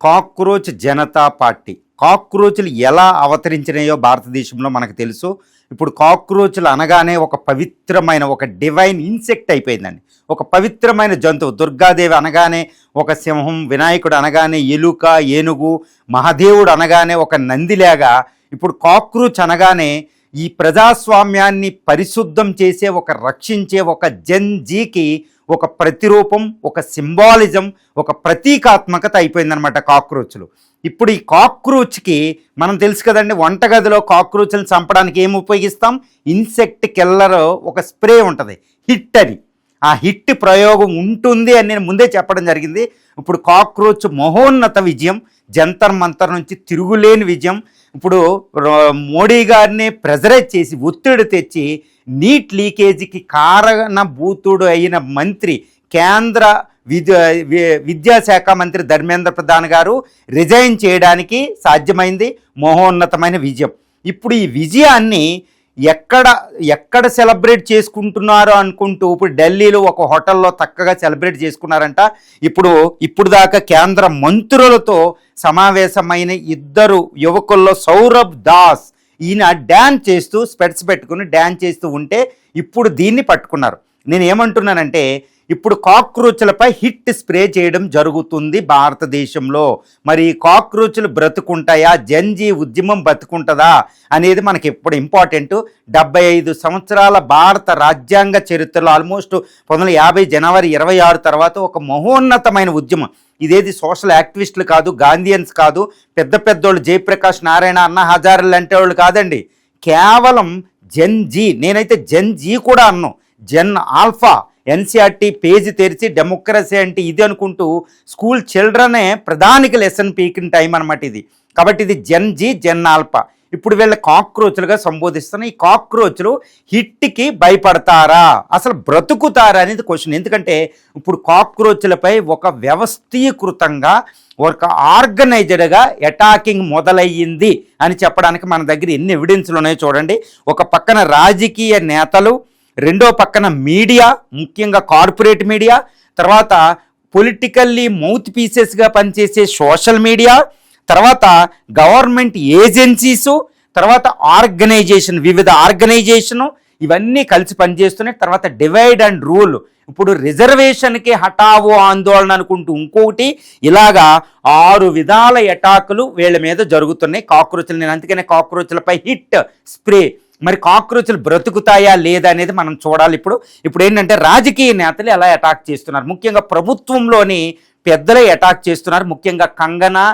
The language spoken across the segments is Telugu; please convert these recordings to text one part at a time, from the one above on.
Cockroach Janata party. కాక్రోచ్లు ఎలా అవతరించినాయో భారతదేశంలో మనకు తెలుసు. ఇప్పుడు కాక్రోచ్లు అనగానే ఒక పవిత్రమైన, ఒక డివైన్ ఇన్సెక్ట్ అయిపోయిందండి. ఒక పవిత్రమైన జంతువు. దుర్గాదేవి అనగానే ఒక సింహం, వినాయకుడు అనగానే ఎలుక, ఏనుగు, మహాదేవుడు అనగానే ఒక నందిలాగా ఇప్పుడు కాక్రోచ్ అనగానే ఈ ప్రజాస్వామ్యాన్ని పరిశుద్ధం చేసే, ఒక రక్షించే ఒక జన్జీకి ఒక ప్రతిరూపం, ఒక సింబాలిజం, ఒక ప్రతీకాత్మకత అయిపోయిందనమాట కాక్రోచ్లు. ఇప్పుడు ఈ కాక్రోచ్కి మనం తెలుసు కదండి, వంటగదిలో కాక్రోచ్లను చంపడానికి ఏం ఉపయోగిస్తాం? ఇన్సెక్ట్ కిల్లర్ ఒక స్ప్రే ఉంటుంది, హిట్ అని. ఆ హిట్ ప్రయోగం ఉంటుంది అని నేను ముందే చెప్పడం జరిగింది. ఇప్పుడు కాక్రోచ్ మహోన్నత విజయం, జంతర్ మంతర్ నుంచి తిరుగులేని విజయం. ఇప్పుడు మోడీ గారిని ప్రెజరైజ్ చేసి, ఒత్తిడి తెచ్చి నీట్ లీకేజీకి కారణభూతుడు అయిన మంత్రి, కేంద్ర విద్యాశాఖ మంత్రి ధర్మేంద్ర ప్రధాన్ గారు రిజైన్ చేయడానికి సాధ్యమైంది. మహోన్నతమైన విజయం. ఇప్పుడు ఈ విజయాన్ని ఎక్కడ సెలబ్రేట్ చేసుకుంటున్నారో అనుకుంటూ ఇప్పుడు ఢిల్లీలో ఒక హోటల్లో చక్కగా సెలబ్రేట్ చేసుకున్నారంట. ఇప్పుడు దాకా కేంద్ర మంత్రులతో సమావేశమైన ఇద్దరు యువకుల్లో సౌరభ్ దాస్, ఈయన డ్యాన్స్ చేస్తూ, స్పెట్స్ పెట్టుకుని డ్యాన్స్ చేస్తూ ఉంటే ఇప్పుడు దీన్ని పట్టుకున్నారు. నేను ఏమంటున్నానంటే, ఇప్పుడు కాక్రోచ్లపై హిట్ స్ప్రే చేయడం జరుగుతుంది భారతదేశంలో. మరి కాక్రోచ్లు బ్రతుకుంటాయా, జన్జీ ఉద్యమం బ్రతుకుంటుందా అనేది మనకి ఇప్పుడు ఇంపార్టెంట్. 75 సంవత్సరాల భారత రాజ్యాంగ చరిత్రలో ఆల్మోస్ట్ 1950 జనవరి 26 తర్వాత ఒక మహోన్నతమైన ఉద్యమం. ఇదేది సోషల్ యాక్టివిస్టులు కాదు, గాంధీయన్స్ కాదు, పెద్ద పెద్దోళ్ళు జయప్రకాష్ నారాయణ, అన్నా హజారే లాంటి వాళ్ళు కాదండి. కేవలం జన్జీ. నేనైతే జన్జీ కూడా అన్నాను, జన్ ఆల్ఫా. ఎన్సీఆర్టీ పేజీ తెరిచి డెమోక్రసీ అంటే ఇది అనుకుంటూ స్కూల్ చిల్డ్రనే ప్రధానికి లెసన్ పీకిన టైం అనమాట ఇది. కాబట్టి ఇది జన్జీ, జన్ ఆల్ఫా. ఇప్పుడు వీళ్ళ కాక్రోచ్లుగా సంబోధిస్తున్న ఈ కాక్రోచ్లు హిట్కి భయపడతారా, అసలు బ్రతుకుతారా అనేది క్వశ్చన్. ఎందుకంటే ఇప్పుడు కాక్రోచ్లపై ఒక వ్యవస్థీకృతంగా, ఒక ఆర్గనైజ్డ్గా అటాకింగ్ మొదలయ్యింది అని చెప్పడానికి మన దగ్గర ఎన్ని ఎవిడెన్స్లు ఉన్నాయో చూడండి. ఒక పక్కన రాజకీయ నేతలు, రెండో పక్కన మీడియా, ముఖ్యంగా కార్పొరేట్ మీడియా, తర్వాత పొలిటికల్లీ మౌత్ పీసెస్గా పనిచేసే సోషల్ మీడియా, తర్వాత గవర్నమెంట్ ఏజెన్సీసు, తర్వాత ఆర్గనైజేషన్, వివిధ ఆర్గనైజేషను, ఇవన్నీ కలిసి పనిచేస్తున్నాయి. తర్వాత డివైడ్ అండ్ రూల్. ఇప్పుడు రిజర్వేషన్కి హఠావో ఆందోళన అనుకుంటూ ఇంకొకటి, ఇలాగా 6 విధాల అటాకులు వీళ్ళ మీద జరుగుతున్నాయి కాక్రోచ్లు. నేను అందుకనే కాక్రోచ్లపై హిట్ స్ప్రే. మరి కాక్రోచ్లు బ్రతుకుతాయా లేదా అనేది మనం చూడాలి. ఇప్పుడు ఏంటంటే రాజకీయ నేతలు ఎలా అటాక్ చేస్తున్నారు, ముఖ్యంగా ప్రభుత్వంలోని పెద్దలే అటాక్ చేస్తున్నారు. ముఖ్యంగా కంగనా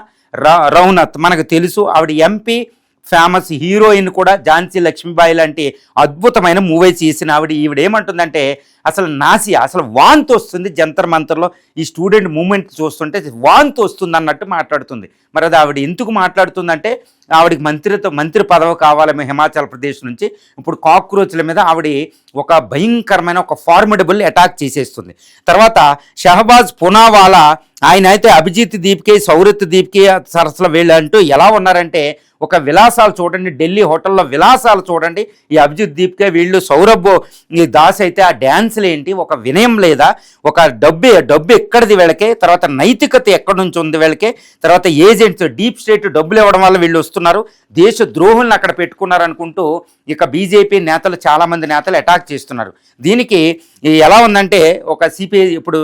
రనౌత్ మనకు తెలుసు, ఆవిడ ఎంపీ, ఫేమస్ హీరోయిన్ కూడా, ఝాన్సీ లక్ష్మీబాయి లాంటి అద్భుతమైన మూవీ చేసిన ఈవిడ ఏమంటుందంటే, అసలు వాంతి వస్తుంది జంతర్ మంతర్లో, ఈ స్టూడెంట్ మూమెంట్ చూస్తుంటే వాంతి వస్తుంది అన్నట్టు మాట్లాడుతుంది. మరి అది ఆవిడ ఎందుకు మాట్లాడుతుందంటే, ఆవిడకి మంత్రి పదవి కావాలేమో హిమాచల్ ప్రదేశ్ నుంచి. ఇప్పుడు కాక్రోచ్ల మీద ఆవిడ ఒక భయంకరమైన, ఒక ఫార్మిడబుల్ అటాక్ చేసేస్తుంది. తర్వాత షహబాజ్ పునావాలా, ఆయన అయితే అభిజిత్ దీప్కి, సౌరత్ దీప్కి సరస్సుల వీళ్ళు అంటూ ఎలా ఉన్నారంటే, ఒక విలాసాలు చూడండి, ఢిల్లీ హోటల్లో విలాసాలు చూడండి. ఈ అభిజిత్ దీప్కే, వీళ్ళు సౌరభ్ ఈ దాస్ అయితే ఆ డ్యాన్సులు ఏంటి, ఒక వినయం లేదా, ఒక డబ్బు ఎక్కడిది వీళ్ళకి, తర్వాత నైతికత ఎక్కడి నుంచి ఉంది వీళ్ళకి, తర్వాత ఏజెంట్స్, డీప్ స్టేట్ డబ్బులు ఇవ్వడం వల్ల వీళ్ళు వస్తున్నారు, దేశ ద్రోహులను అక్కడ పెట్టుకున్నారు అనుకుంటూ ఇక బీజేపీ నేతలు, చాలామంది నేతలు అటాక్ చేస్తున్నారు. దీనికి ఎలా ఉందంటే, ఒక సిపిఐ ఇప్పుడు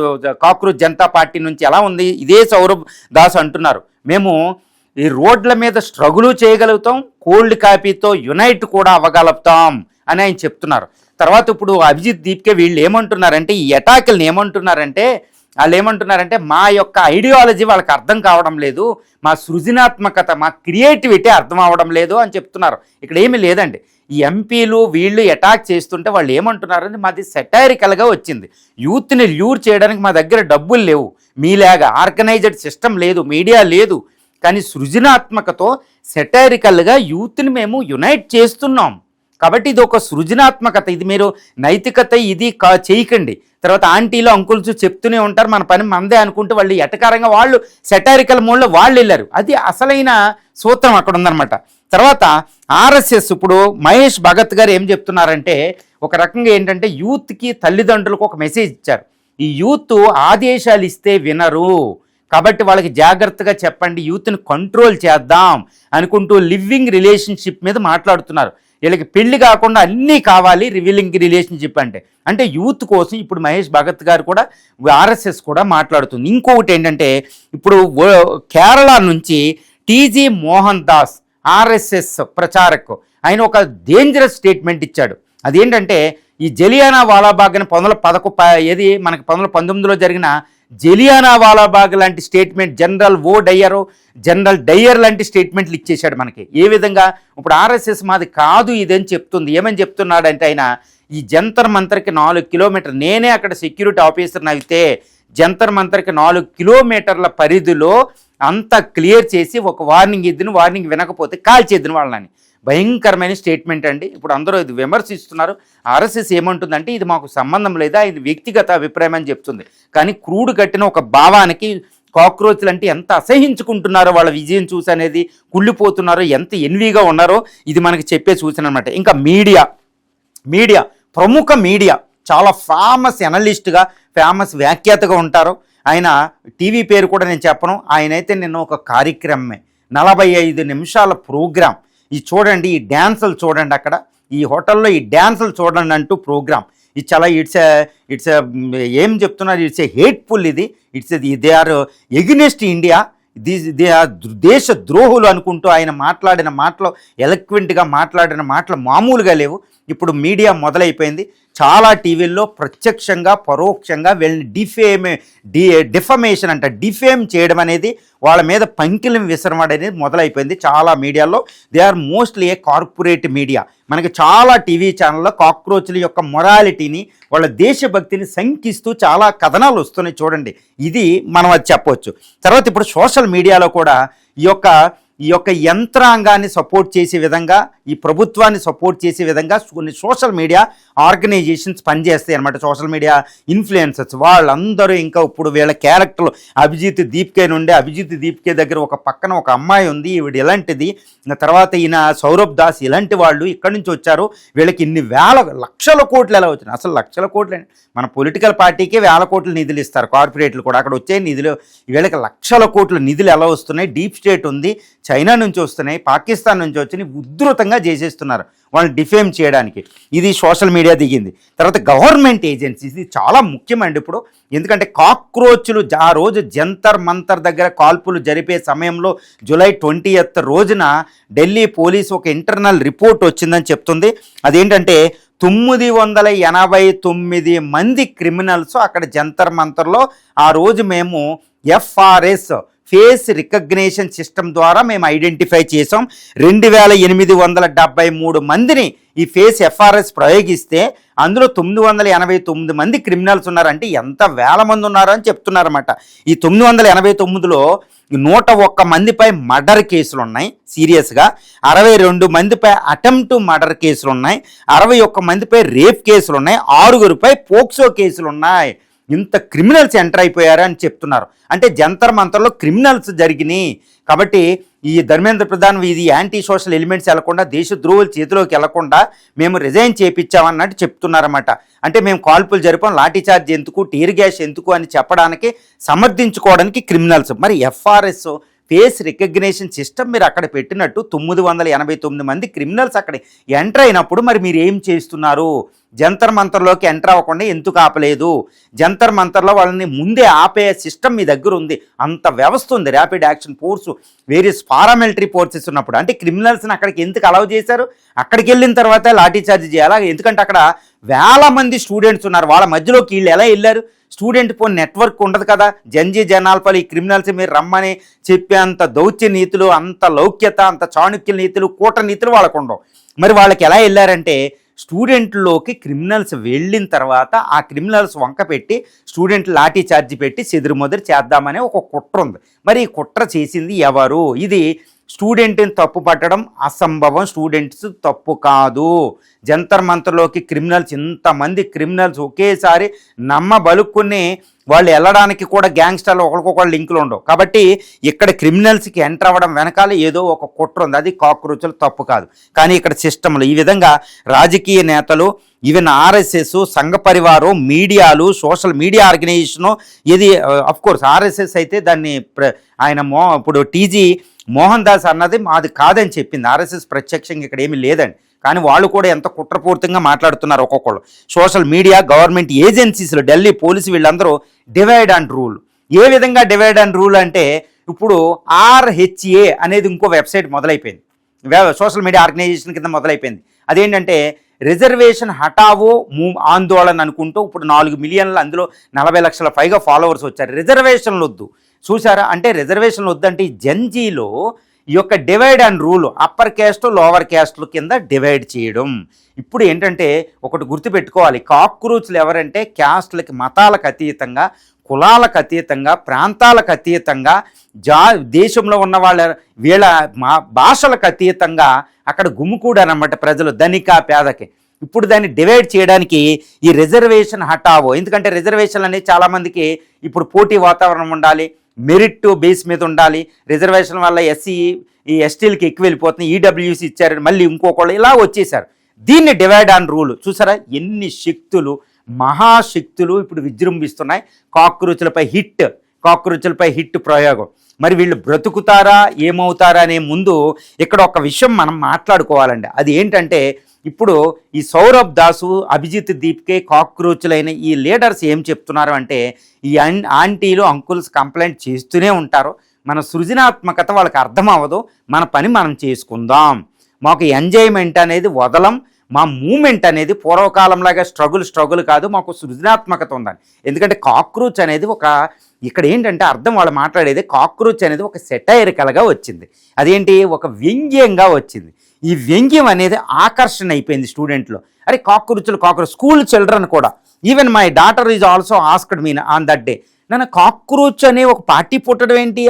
కాక్రోచ్ జనతా పార్టీ నుంచి ఎలా ఉంది, ఇదే సౌరభ్ దాస్ అంటున్నారు, మేము ఈ రోడ్ల మీద స్ట్రగుల్ చేయగలుగుతాం, కోల్డ్ కాపీతో యునైట్ కూడా అవ్వగలుగుతాం అని ఆయన చెప్తున్నారు. తర్వాత ఇప్పుడు అభిజిత్ దీప్కే వీళ్ళు ఏమంటున్నారంటే, ఈ అటాకులను ఏమంటున్నారంటే మా యొక్క ఐడియాలజీ వాళ్ళకి అర్థం కావడం లేదు, మా సృజనాత్మకత, మా క్రియేటివిటీ అర్థం అవ్వడం లేదు అని చెప్తున్నారు. ఇక్కడ ఏమీ లేదండి. ఈ ఎంపీలు వీళ్ళు అటాక్ చేస్తుంటే వాళ్ళు ఏమంటున్నారంటే, మాది సెటైరికల్గా వచ్చింది, యూత్ని ల్యూర్ చేయడానికి మా దగ్గర డబ్బులు లేవు, మీలాగా ఆర్గనైజ్డ్ సిస్టమ్ లేదు, మీడియా లేదు, కానీ సృజనాత్మకతో సెటైరికల్గా యూత్ని మేము యునైట్ చేస్తున్నాం. కాబట్టి ఇది ఒక సృజనాత్మకత, ఇది మీరు నైతికత ఇది చేయకండి. తర్వాత ఆంటీలు అంకుల్స్ చెప్తూనే ఉంటారు, మన పని మందే అనుకుంటూ వాళ్ళు ఎటకారంగా వాళ్ళు సెటైరికల్ మోడ్లో వాళ్ళు వెళ్ళారు. అది అసలైన సూత్రం అక్కడ ఉందన్నమాట. తర్వాత ఆర్ఎస్ఎస్, ఇప్పుడు మహేష్ భగత్ గారు ఏం చెప్తున్నారంటే, ఒక రకంగా ఏంటంటే యూత్కి, తల్లిదండ్రులకు ఒక మెసేజ్ ఇచ్చారు. ఈ యూత్ ఆదేశాలు ఇస్తే వినరు, కాబట్టి వాళ్ళకి జాగ్రత్తగా చెప్పండి, యూత్ని కంట్రోల్ చేద్దాం అనుకుంటూ లివింగ్ రిలేషన్షిప్ మీద మాట్లాడుతున్నారు. వీళ్ళకి పెళ్లి కాకుండా అన్నీ కావాలి రివీలింగ్ రిలేషన్షిప్ అంటే యూత్ కోసం ఇప్పుడు మహేష్ భగత్ గారు కూడా ఆర్ఎస్ఎస్ కూడా మాట్లాడుతుంది. ఇంకొకటి ఏంటంటే ఇప్పుడు కేరళ నుంచి టీజీ మోహన్ దాస్ ఆర్ఎస్ఎస్ ప్రచారక్ ఆయన ఒక డేంజరస్ స్టేట్మెంట్ ఇచ్చాడు. అదేంటంటే ఈ జలియానా వాలాబాగ్ని ఏది మనకి 1919లో జరిగిన జలియానా వాలాబాగ్ లాంటి స్టేట్మెంట్ జనరల్ డయ్యర్ లాంటి స్టేట్మెంట్లు ఇచ్చేశాడు మనకి. ఏ విధంగా ఇప్పుడు ఆర్ఎస్ఎస్ మాది కాదు ఇదని చెప్తుంది. ఏమని చెప్తున్నాడంటే ఆయన ఈ జంతర్ మంతర్కి 4 కిలోమీటర్, నేనే అక్కడ సెక్యూరిటీ ఆఫీసర్ని అయితే జంతర్ మంతర్కి 4 కిలోమీటర్ల పరిధిలో అంతా క్లియర్ చేసి ఒక వార్నింగ్ వినకపోతే కాల్చేద్దిన వాళ్ళని. భయంకరమైన స్టేట్మెంట్ అండి. ఇప్పుడు అందరూ ఇది విమర్శిస్తున్నారు. ఆర్ఎస్ఎస్ ఏమంటుందంటే ఇది మాకు సంబంధం లేదా, ఇది వ్యక్తిగత అభిప్రాయం అని చెప్తుంది. కానీ క్రూడు కట్టిన ఒక భావానికి కాక్రోచ్లు అంటే ఎంత అసహించుకుంటున్నారో, వాళ్ళ విజయం చూసి అనేది కుళ్ళిపోతున్నారో, ఎంత ఎన్వీగా ఉన్నారో ఇది మనకి చెప్పే సూచన అనమాట. ఇంకా ప్రముఖ మీడియా చాలా ఫేమస్ ఎనలిస్ట్గా, ఫేమస్ వ్యాఖ్యాతగా ఉంటారు ఆయన. టీవీ పేరు కూడా నేను చెప్పను. ఆయనైతే నిన్న ఒక కార్యక్రమమే 45 నిమిషాల ప్రోగ్రాం. ఇది చూడండి, ఈ డ్యాన్సులు చూడండి, అక్కడ ఈ హోటల్లో ఈ డ్యాన్సులు చూడండి అంటూ ప్రోగ్రామ్. ఇది చాలా ఇట్స్ ఏం చెప్తున్నారు, it's a hateful, they are against India, they are దేశ ద్రోహులు అనుకుంటూ ఆయన మాట్లాడిన మాటలు, ఎలక్వెంట్గా మాట్లాడిన మాటలు మామూలుగా లేవు. ఇప్పుడు మీడియా మొదలైపోయింది. చాలా టీవీల్లో ప్రత్యక్షంగా పరోక్షంగా వీళ్ళని డిఫేమ్ చేయడం అనేది, వాళ్ళ మీద పంకిలం విసరడం అనేది మొదలైపోయింది చాలా మీడియాలో. They are mostly a corporate media. మనకి చాలా టీవీ ఛానల్లో కాక్రోచ్ల యొక్క మొరాలిటీని, వాళ్ళ దేశభక్తిని శంకిస్తూ చాలా కథనాలు వస్తున్నాయి చూడండి. ఇది మనం అది చెప్పవచ్చు. తర్వాత ఇప్పుడు సోషల్ మీడియాలో కూడా ఈ యొక్క యంత్రాంగాన్ని సపోర్ట్ చేసే విధంగా, ఈ ప్రభుత్వాన్ని సపోర్ట్ చేసే విధంగా కొన్ని సోషల్ మీడియా ఆర్గనైజేషన్స్ పనిచేస్తాయి అన్నమాట. సోషల్ మీడియా ఇన్ఫ్లుయెన్సర్స్ వాళ్ళందరూ ఇంకా ఇప్పుడు వీళ్ళ క్యారెక్టర్లు అభిజిత్ దీప్కే దగ్గర ఒక పక్కన ఒక అమ్మాయి ఉంది, ఈవిడ ఇలాంటిది, తర్వాత ఈయన సౌరభ్ దాస్, ఇలాంటి వాళ్ళు ఇక్కడి నుంచి వచ్చారు. వీళ్ళకి ఇన్ని లక్షల కోట్లు ఎలా వచ్చినాయి? అసలు లక్షల కోట్లు, మన పొలిటికల్ పార్టీకి వేల కోట్ల నిధులు ఇస్తారు కార్పొరేట్లు కూడా, అక్కడ వచ్చే నిధులు వీళ్ళకి లక్షల కోట్ల నిధులు ఎలా వస్తున్నాయి? డీప్ స్టేట్ ఉంది, చైనా నుంచి వస్తున్నాయి, పాకిస్తాన్ నుంచి వచ్చి ఉధృతంగా చేసేస్తున్నారు వాళ్ళని డిఫేమ్ చేయడానికి. ఇది సోషల్ మీడియా దిగింది. తర్వాత గవర్నమెంట్ ఏజెన్సీస్, ఇది చాలా ముఖ్యమండి ఇప్పుడు. ఎందుకంటే కాక్రోచ్లు ఆ రోజు జంతర్ మంతర్ దగ్గర కాల్పులు జరిపే సమయంలో జూలై 20th రోజున ఢిల్లీ పోలీసు ఒక ఇంటర్నల్ రిపోర్ట్ వచ్చిందని చెప్తుంది. అదేంటంటే 989 మంది క్రిమినల్స్ అక్కడ జంతర్ మంతర్లో ఆ రోజు మేము FRS ఫేస్ రికగ్నిషన్ సిస్టమ్ ద్వారా మేము ఐడెంటిఫై చేసాం. 2873 మందిని ఈ ఫేస్ FRS ప్రయోగిస్తే అందులో 989 మంది క్రిమినల్స్ ఉన్నారంటే ఎంత వేల మంది ఉన్నారో అని చెప్తున్నారన్నమాట. ఈ 989లో 101 మందిపై మర్డర్ కేసులు ఉన్నాయి సీరియస్గా, 62 మందిపై అటెంప్ట్ మర్డర్ కేసులు ఉన్నాయి, 61 మందిపై రేప్ కేసులు ఉన్నాయి, 6గురిపై పోక్సో కేసులు ఉన్నాయి. ఇంత క్రిమినల్స్ ఎంటర్ అయిపోయారు అని చెప్తున్నారు. అంటే జంతర్ మంతర్లో క్రిమినల్స్ జరిగినాయి. కాబట్టి ఈ ధర్మేంద్ర ప్రధాన్ ఇది యాంటీ సోషల్ ఎలిమెంట్స్ వెళ్లకుండా, దేశద్రోహుల చేతిలోకి వెళ్లకుండా మేము రిజైన్ చేయించామన్నట్టు చెప్తున్నారన్నమాట. అంటే మేము కాల్పులు జరిపాం, లాఠీ చార్జ్ ఎందుకు, టీర్ గ్యాస్ ఎందుకు అని చెప్పడానికి, సమర్థించుకోవడానికి క్రిమినల్స్. మరి FRS ఫేస్ రికగ్నిషన్ సిస్టమ్ మీరు అక్కడ పెట్టినట్టు 989 మంది క్రిమినల్స్ అక్కడ ఎంటర్ అయినప్పుడు మరి మీరు ఏం చేస్తున్నారు? జంతర్ మంతర్లోకి ఎంటర్ అవ్వకుండా ఎందుకు ఆపలేదు? జంతర్ మంతర్లో వాళ్ళని ముందే ఆపే సిస్టమ్ మీ దగ్గర ఉంది, అంత వ్యవస్థ ఉంది, rapid action force, various paramilitary forces ఉన్నప్పుడు. అంటే క్రిమినల్స్ని అక్కడికి ఎందుకు అలౌ చేశారు? అక్కడికి వెళ్ళిన తర్వాత లాఠీ చార్జ్ చేయాలా? ఎందుకంటే అక్కడ వేల మంది స్టూడెంట్స్ ఉన్నారు, వాళ్ళ మధ్యలోకి వీళ్ళు ఎలా వెళ్ళారు? స్టూడెంట్ పోనీ నెట్వర్క్ ఉండదు కదా. జనాల్పలు ఈ క్రిమినల్స్ మీరు రమ్మని చెప్పే అంత దౌత్య నీతులు, అంత లౌక్యత, అంత చాణుక్య నీతులు, కూట నీతులు వాళ్ళకు ఉండవు. మరి వాళ్ళకి ఎలా వెళ్ళారంటే స్టూడెంట్లోకి క్రిమినల్స్ వెళ్ళిన తర్వాత ఆ క్రిమినల్స్ వంక పెట్టి స్టూడెంట్ లాఠీ చార్జ్ పెట్టి చెదురుమొదరు చేద్దామనే ఒక కుట్ర ఉంది. మరి ఈ కుట్ర చేసింది ఎవరు? ఇది స్టూడెంట్ని తప్పు పట్టడం అసంభవం, స్టూడెంట్స్ తప్పు కాదు. జంతర్ మంతర్లోకి క్రిమినల్స్, ఇంతమంది క్రిమినల్స్ ఒకేసారి నమ్మబలుక్కుని వాళ్ళు వెళ్ళడానికి కూడా గ్యాంగ్స్టర్లు ఒకరికొకరు లింకులు ఉండవు. కాబట్టి ఇక్కడ క్రిమినల్స్కి ఎంటర్ అవ్వడం వెనకాల ఏదో ఒక కుట్ర ఉంది. అది కాక్రోచ్లు తప్పు కాదు. కానీ ఇక్కడ సిస్టంలో ఈ విధంగా రాజకీయ నేతలు, ఈవెన్ ఆర్ఎస్ఎస్, సంఘ పరివారం, మీడియాలు, సోషల్ మీడియా ఆర్గనైజేషను, ఇది అఫ్కోర్స్ ఆర్ఎస్ఎస్ అయితే దాన్ని ఆయన ఇప్పుడు టీజీ మోహన్ దాస్ అన్నది మాది కాదని చెప్పింది. ఆర్ఎస్ఎస్ ప్రత్యక్షంగా ఇక్కడ ఏమీ లేదండి. కానీ వాళ్ళు కూడా ఎంత కుట్రపూర్తిగా మాట్లాడుతున్నారు ఒక్కొక్కళ్ళు. సోషల్ మీడియా, గవర్నమెంట్ ఏజెన్సీస్లో, ఢిల్లీ పోలీసు వీళ్ళందరూ డివైడ్ అండ్ రూల్. ఏ విధంగా డివైడ్ అండ్ రూల్ అంటే ఇప్పుడు RHA అనేది ఇంకో వెబ్సైట్ మొదలైపోయింది, సోషల్ మీడియా ఆర్గనైజేషన్ కింద మొదలైపోయింది. అదేంటంటే రిజర్వేషన్ హటావో ఆందోళన అనుకుంటూ ఇప్పుడు 4 మిలియన్లు, అందులో 40 లక్షల పైగా ఫాలోవర్స్ వచ్చారు. రిజర్వేషన్లు వద్దు చూసారా, అంటే రిజర్వేషన్లు వద్దంటే ఈ జెన్జీలో ఈ యొక్క divide and rule upper caste lower క్యాస్ట్ల కింద డివైడ్ చేయడం. ఇప్పుడు ఏంటంటే ఒకటి గుర్తుపెట్టుకోవాలి, కాక్రోచ్లు ఎవరంటే క్యాస్ట్లకి, మతాలకు అతీతంగా, కులాలకు అతీతంగా, ప్రాంతాలకు అతీతంగా, దేశంలో ఉన్న వీళ్ళ భాషలకు అతీతంగా అక్కడ గుమ్ముకూడు అన్నమాట ప్రజలు, ధనిక పేదకి. ఇప్పుడు దాన్ని డివైడ్ చేయడానికి ఈ రిజర్వేషన్ హటావో, ఎందుకంటే రిజర్వేషన్లు అనేది చాలామందికి ఇప్పుడు పోటీ వాతావరణం ఉండాలి, మెరిట్ బేస్ మీద ఉండాలి. రిజర్వేషన్ వల్ల ఈ ఎస్టీలకి ఎక్కువ వెళ్ళిపోతుంది, ఈడబ్ల్యూసీ ఇచ్చారు, మళ్ళీ ఇంకొకళ్ళు ఇలా వచ్చేసారు. దీన్ని డివైడ్ అండ్ రూల్ చూసారా, ఎన్ని శక్తులు, మహాశక్తులు ఇప్పుడు విజృంభిస్తున్నాయి కాక్రోచ్లపై హిట్ ప్రయోగం. మరి వీళ్ళు బ్రతుకుతారా ఏమవుతారా అనే ముందు ఇక్కడ ఒక విషయం మనం మాట్లాడుకోవాలండి. అది ఏంటంటే ఇప్పుడు ఈ సౌరభ్ దాసు, అభిజిత్ దీప్కే కాక్రోచ్లైన ఈ లీడర్స్ ఏం చెప్తున్నారు అంటే, ఈ ఆంటీలు అంకుల్స్ కంప్లైంట్ చేస్తూనే ఉంటారు, మన సృజనాత్మకత వాళ్ళకి అర్థం అవ్వదు, మన పని మనం చేసుకుందాం, మాకు ఎంజాయ్మెంట్ అనేది వదలం, మా మూమెంట్ అనేది పూర్వకాలంలాగా స్ట్రగుల్ కాదు, మాకు సృజనాత్మకత ఉందని. ఎందుకంటే కాక్రోచ్ అనేది ఇక్కడ ఏంటంటే అర్థం వాళ్ళు మాట్లాడేది, కాక్రోచ్ అనేది ఒక సెటైరికల్గా వచ్చింది, అదేంటి ఒక వ్యంగ్యంగా వచ్చింది. ఈ వ్యంగ్యం అనేది ఆకర్షణ అయిపోయింది స్టూడెంట్లో. అరే కాక్రోచ్ స్కూల్ చిల్డ్రన్ కూడా, even my daughter is also asked me on that day, నన్ను కాక్రోచ్ అనే ఒక పార్టీ పుట్టడం ఏంటి,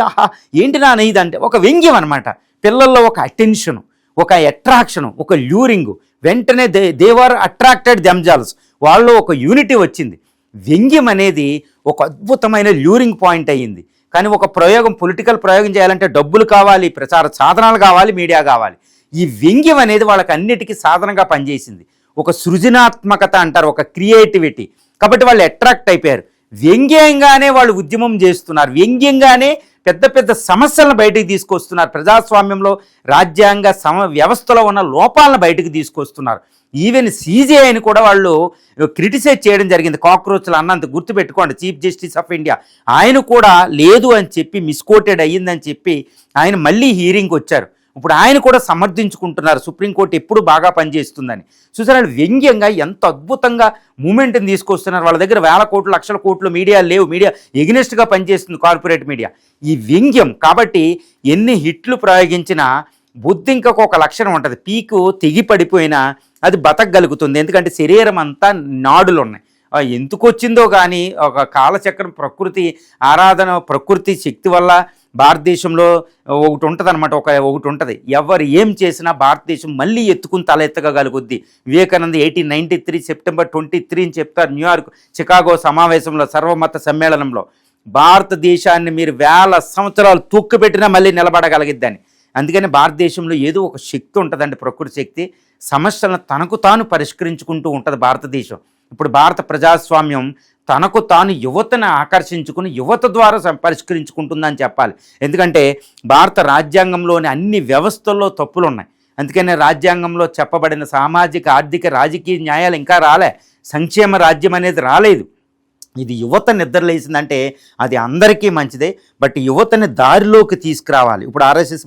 ఏంటి నా అనేది అంటే ఒక వ్యంగ్యం అనమాట. పిల్లల్లో ఒక అటెన్షను, ఒక అట్రాక్షను, ఒక ల్యూరింగు, వెంటనే దేవర్ అట్రాక్టెడ్ దెమ్జాల్స్, వాళ్ళు ఒక యూనిటీ వచ్చింది. వ్యంగ్యం అనేది ఒక అద్భుతమైన ల్యూరింగ్ పాయింట్ అయ్యింది. కానీ ఒక ప్రయోగం, పొలిటికల్ ప్రయోగం చేయాలంటే డబ్బులు కావాలి, ప్రచార సాధనాలు కావాలి, మీడియా కావాలి. ఈ వ్యంగ్యం అనేది వాళ్ళకి అన్నిటికీ సాధనంగా పనిచేసింది. ఒక సృజనాత్మకత అంటారు, ఒక క్రియేటివిటీ. కాబట్టి వాళ్ళు అట్రాక్ట్ అయిపోయారు. వ్యంగ్యంగానే వాళ్ళు ఉద్యమం చేస్తున్నారు, వ్యంగ్యంగానే పెద్ద పెద్ద సమస్యలను బయటకు తీసుకొస్తున్నారు, ప్రజాస్వామ్యంలో రాజ్యాంగ వ్యవస్థలో ఉన్న లోపాలను బయటకు తీసుకొస్తున్నారు. ఈవెన్ CJIని కూడా వాళ్ళు క్రిటిసైజ్ చేయడం జరిగింది, కాక్రోచ్లు అన్నంత. గుర్తుపెట్టుకోండి, చీఫ్ జస్టిస్ ఆఫ్ ఇండియా ఆయన కూడా లేదు అని చెప్పి, మిస్కోటెడ్ అయ్యిందని చెప్పి ఆయన మళ్ళీ హీరింగ్కి వచ్చారు. ఇప్పుడు ఆయన కూడా సమర్థించుకుంటున్నారు, సుప్రీంకోర్టు ఎప్పుడు బాగా పనిచేస్తుందని. చూసారా వ్యంగ్యంగా ఎంత అద్భుతంగా మూమెంట్ని తీసుకొస్తున్నారు. వాళ్ళ దగ్గర వేల కోట్లు, లక్షల కోట్లు మీడియా లేవు, మీడియా ఎగ్నెస్ట్గా పనిచేస్తుంది కార్పొరేట్ మీడియా. ఈ వ్యంగ్యం కాబట్టి ఎన్ని హిట్లు ప్రయోగించినా బుద్ధి ఇంకొక ఒక లక్షణం ఉంటుంది, పీకు తెగి పడిపోయినా అది బతకగలుగుతుంది. ఎందుకంటే శరీరం అంతా నాడులు ఉన్నాయి. ఎందుకు వచ్చిందో కానీ ఒక కాలచక్రం, ప్రకృతి ఆరాధన, ప్రకృతి శక్తి వల్ల భారతదేశంలో ఒకటి ఉంటుంది అనమాట, ఒకటి ఉంటుంది, ఎవరు ఏం చేసినా భారతదేశం మళ్ళీ ఎత్తుకుని తల ఎత్తగలుగుద్ది. వివేకానంద 1893 సెప్టెంబర్ 23 అని చెప్తారు, న్యూయార్క్ చికాగో సమావేశంలో, సర్వమత సమ్మేళనంలో. భారతదేశాన్ని మీరు 1000 సంవత్సరాలు తూక్కుపెట్టినా మళ్ళీ నిలబడగలిగిద్దని. అందుకని భారతదేశంలో ఏదో ఒక శక్తి ఉంటుందండి, ప్రకృతి శక్తి. సమస్యలను తనకు తాను పరిష్కరించుకుంటూ ఉంటుంది భారతదేశం. ఇప్పుడు భారత ప్రజాస్వామ్యం తనకు తాను యువతను ఆకర్షించుకుని యువత ద్వారా పరిష్కరించుకుంటుందని చెప్పాలి. ఎందుకంటే భారత రాజ్యాంగంలోని అన్ని వ్యవస్థల్లో తప్పులు ఉన్నాయి. అందుకనే రాజ్యాంగంలో చెప్పబడిన సామాజిక, ఆర్థిక, రాజకీయ న్యాయాలు ఇంకా రాలే, సంక్షేమ రాజ్యం అనేది రాలేదు. ఇది యువత నిద్రలేసిందంటే అది అందరికీ మంచిదే, బట్ యువతని దారిలోకి తీసుకురావాలి. ఇప్పుడు RSS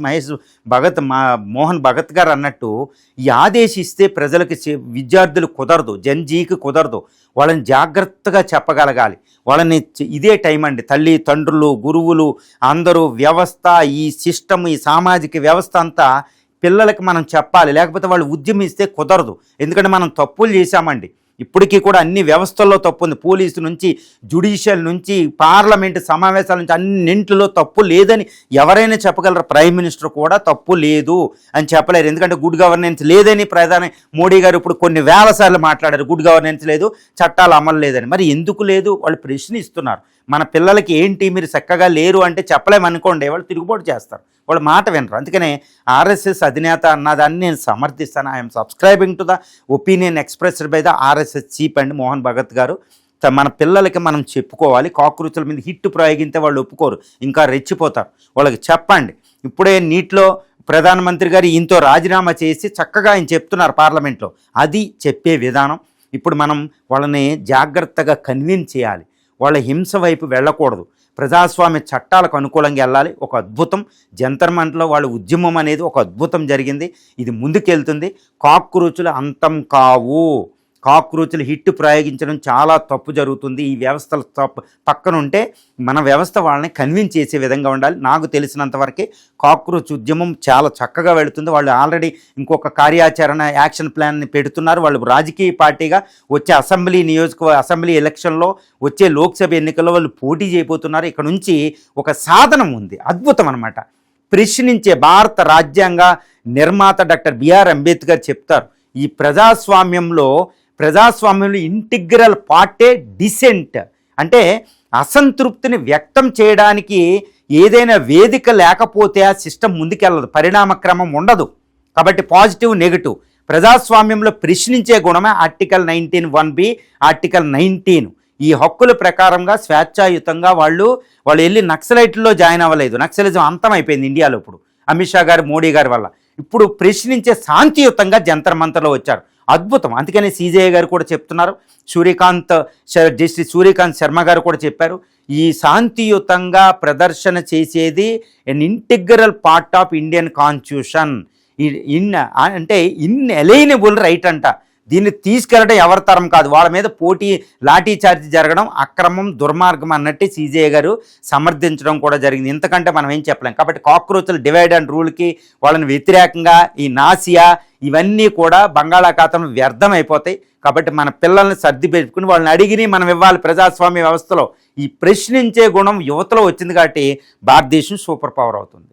మోహన్ భగత్ గారు అన్నట్టు ఈ ఆదేశిస్తే ప్రజలకి, విద్యార్థులు కుదరదు, జన్జీకి కుదరదు, వాళ్ళని జాగ్రత్తగా చెప్పగలగాలి. వాళ్ళని ఇదే టైం అండి, తల్లి తండ్రులు, గురువులు అందరూ, వ్యవస్థ, ఈ సిస్టమ్, ఈ సామాజిక వ్యవస్థ అంతా పిల్లలకి మనం చెప్పాలి. లేకపోతే వాళ్ళు ఉద్యమిస్తే కుదరదు. ఎందుకంటే మనం తప్పులు చేశామండి, ఇప్పటికీ కూడా అన్ని వ్యవస్థల్లో తప్పు ఉంది. పోలీసు నుంచి, జ్యుడిషియల్ నుంచి, పార్లమెంటు సమావేశాల నుంచి అన్నింటిలో తప్పు లేదని ఎవరైనా చెప్పగలరు. ప్రైమ్ మినిస్టర్ కూడా తప్పు లేదు అని చెప్పలేరు. ఎందుకంటే గుడ్ గవర్నెన్స్ లేదని ప్రధాని మోడీ గారు ఇప్పుడు కొన్ని వేల సార్లు మాట్లాడారు, గుడ్ గవర్నెన్స్ లేదు, చట్టాలు అమలు లేదని. మరి ఎందుకు లేదు వాళ్ళు ప్రశ్నిస్తున్నారు. మన పిల్లలకి ఏంటి మీరు చక్కగా లేరు అంటే చెప్పలేమనుకోండి, వాళ్ళు తిరుగుబాటు చేస్తారు, వాళ్ళు మాట వినరు. అందుకనే ఆర్ఎస్ఎస్ అధినేత అన్నదాన్ని నేను సమర్థిస్తాను. I'm subscribing to the opinion expressed by the RSS chief and Mohan Bhagat గారు. మన పిల్లలకి మనం చెప్పుకోవాలి, కాక్రోచ్ల మీద హిట్ ప్రయోగిస్తే వాళ్ళు ఒప్పుకోరు, ఇంకా రెచ్చిపోతారు. వాళ్ళకి చెప్పండి. ఇప్పుడే నీటిలో ప్రధానమంత్రి గారు ఈయనతో రాజీనామా చేసి చక్కగా ఆయన చెప్తున్నారు పార్లమెంట్లో, అది చెప్పే విధానం. ఇప్పుడు మనం వాళ్ళని జాగ్రత్తగా కన్విన్స్ చేయాలి, వాళ్ళ హింస వైపు వెళ్ళకూడదు, ప్రజాస్వామ్య చట్టాలకు అనుకూలంగా వెళ్ళాలి. ఒక అద్భుతం జంతర్ మంటర్లో వాళ్ళ ఉద్యమం అనేది ఒక అద్భుతం జరిగింది, ఇది ముందుకెళ్తుంది. కాక్రోచ్లు అంతం కావు, కాక్రోచ్లు హిట్ ప్రయోగించడం చాలా తప్పు జరుగుతుంది. ఈ వ్యవస్థల పక్కన ఉంటే మన వ్యవస్థ వాళ్ళని కన్విన్స్ చేసే విధంగా ఉండాలి. నాకు తెలిసినంతవరకే కాక్రోచ్ ఉద్యమం చాలా చక్కగా వెళుతుంది. వాళ్ళు ఆల్రెడీ ఇంకొక కార్యాచరణ యాక్షన్ ప్లాన్ని పెడుతున్నారు. వాళ్ళు రాజకీయ పార్టీగా వచ్చే అసెంబ్లీ ఎలక్షన్లో, వచ్చే లోక్సభ ఎన్నికల్లో వాళ్ళు పోటీ చేయబోతున్నారు. ఇక్కడ నుంచి ఒక సాధనం ఉంది, అద్భుతం అనమాట. ప్రశ్నించే భారత రాజ్యాంగ నిర్మాత డాక్టర్ బిఆర్ అంబేద్కర్ చెప్తారు, ఈ ప్రజాస్వామ్యంలో ఇంటిగ్రల్ పార్టే డిసెంట్. అంటే అసంతృప్తిని వ్యక్తం చేయడానికి ఏదైనా వేదిక లేకపోతే ఆ సిస్టమ్ ముందుకెళ్ళదు, పరిణామక్రమం ఉండదు. కాబట్టి పాజిటివ్ నెగిటివ్ ప్రజాస్వామ్యంలో ప్రశ్నించే గుణమే ఆర్టికల్ 19(1)(b), ఆర్టికల్ 19. ఈ హక్కుల ప్రకారంగా స్వేచ్ఛాయుతంగా వాళ్ళు వెళ్ళి నక్సలైట్లో జాయిన్ అవ్వలేదు. నక్సలిజం అంతమైపోయింది ఇండియాలో ఇప్పుడు అమిత్ షా గారు, మోడీ గారి వల్ల. ఇప్పుడు ప్రశ్నించే శాంతియుతంగా జంతర్ మంతర్లో వచ్చారు, అద్భుతం. అందుకని సిజేఐ గారు కూడా చెప్తున్నారు, జస్టిస్ సూర్యకాంత్ శర్మ గారు కూడా చెప్పారు, ఈ శాంతియుతంగా ప్రదర్శన చేసేది an integral part of Indian constitution. అంటే ఇన్ఎలైనబుల్ రైట్ అంట. దీన్ని తీసుకెళ్ళడం ఎవరి తరం కాదు, వాళ్ళ మీద లాఠీ చార్జ్ జరగడం అక్రమం, దుర్మార్గం అన్నట్టు సిజేఐ గారు సమర్థించడం కూడా జరిగింది. ఇంతకంటే మనం ఏం చెప్పలేం. కాబట్టి కాక్రోచ్ల డివైడ్ అండ్ రూల్కి వాళ్ళని వ్యతిరేకంగా ఈ నాసియా ఇవన్నీ కూడా బంగాళాఖాతంలో వ్యర్థమైపోతాయి. కాబట్టి మన పిల్లల్ని సర్ది పెట్టుకుని వాళ్ళని అడిగి మనం ఇవ్వాలి. ప్రజాస్వామ్య వ్యవస్థలో ఈ ప్రశ్నించే గుణం యువతలో వచ్చింది కాబట్టి భారతదేశం సూపర్ పవర్ అవుతుంది.